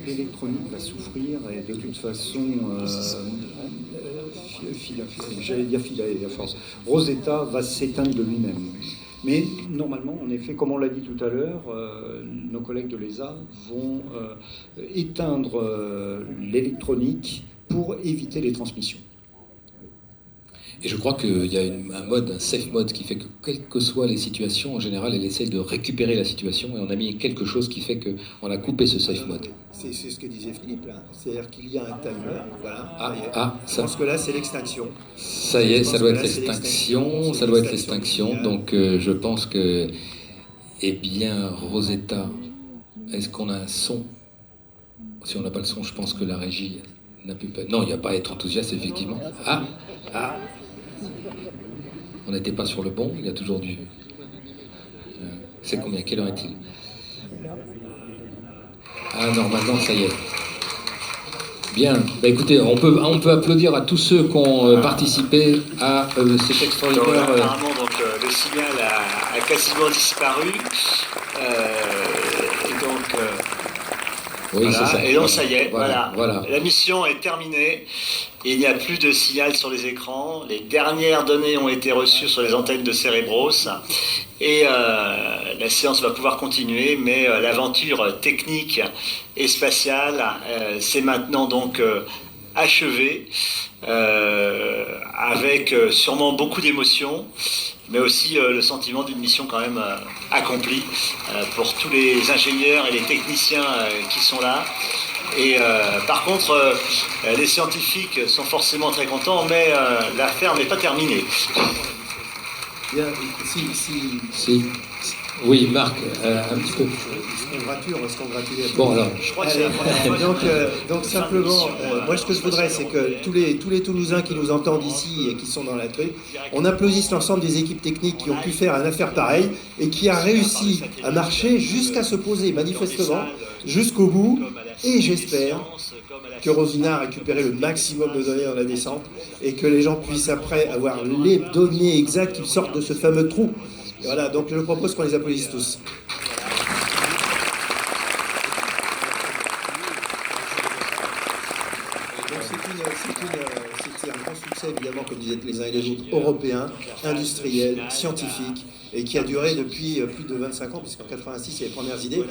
l'électronique va souffrir et de toute façon, j'allais dire Philae à force, Rosetta va s'éteindre de lui-même. Mais normalement, en effet, comme on l'a dit tout à l'heure, nos collègues de l'ESA vont éteindre l'électronique pour éviter les transmissions. Et je crois qu'il y a un mode, un safe mode, qui fait que quelles que soient les situations, en général, elle essaie de récupérer la situation, et on a mis quelque chose qui fait qu'on a coupé ce safe mode. C'est ce que disait Philippe, là. C'est-à-dire qu'il y a un timer, voilà. Je Ça, pense que là, c'est l'extinction. Ça y est, ça doit être l'extinction, ça doit être l'extinction. Donc je pense que, eh bien, Rosetta, est-ce qu'on a un son? Si on n'a pas le son, je pense que la régie n'a plus peur. Non, il n'y a pas à être enthousiaste, effectivement. On n'était pas sur le bon, il y a toujours du... C'est combien? Quelle heure est-il? Normalement, ça y est. Bien, bah écoutez, on peut applaudir à tous ceux qui ont participé à cet extraordinaire... Donc, apparemment, le signal a quasiment disparu. Oui, voilà. c'est ça. Et donc ça y est, voilà. La mission est terminée. Il n'y a plus de signal sur les écrans. Les dernières données ont été reçues sur les antennes de Cerebros. Et la séance va pouvoir continuer, mais l'aventure technique et spatiale s'est maintenant donc achevée, avec sûrement beaucoup d'émotions, mais aussi le sentiment d'une mission quand même accomplie pour tous les ingénieurs et les techniciens qui sont là. Et par contre, les scientifiques sont forcément très contents, mais l'affaire n'est pas terminée. Bien, Oui, Marc, un petit peu. On se congratule. Bon, alors. Je crois que c'est la première fois. Donc simplement, moi ce que je voudrais, c'est que tous les Toulousains qui nous entendent ici et qui sont dans la truc, on applaudisse l'ensemble des équipes techniques qui ont pu faire une affaire pareille et qui a réussi à marcher jusqu'à se poser manifestement jusqu'au bout. Et j'espère que Rosina a récupéré le maximum de données dans la descente et que les gens puissent après avoir les données exactes qui sortent de ce fameux trou. Et voilà, donc je propose qu'on les applaudisse tous. C'était un grand succès, évidemment, comme disaient les uns et les autres, européen, industriel, scientifique, et qui a duré depuis plus de 25 ans, puisqu'en 86, il y a les premières idées.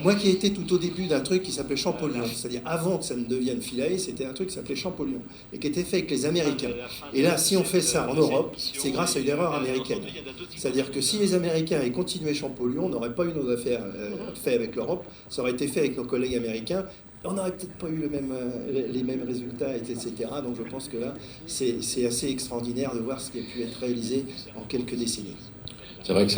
Moi qui ai été tout au début d'un truc qui s'appelait Champollion, c'est-à-dire avant que ça ne devienne Philae, c'était un truc qui s'appelait Champollion, et qui était fait avec les Américains. Et là, si on fait ça en Europe, c'est grâce à une erreur américaine. C'est-à-dire que si les Américains avaient continué Champollion, on n'aurait pas eu nos affaires faites avec l'Europe, ça aurait été fait avec nos collègues américains. On n'aurait peut-être pas eu les mêmes résultats, etc. Donc je pense que là, c'est assez extraordinaire de voir ce qui a pu être réalisé en quelques décennies. C'est vrai que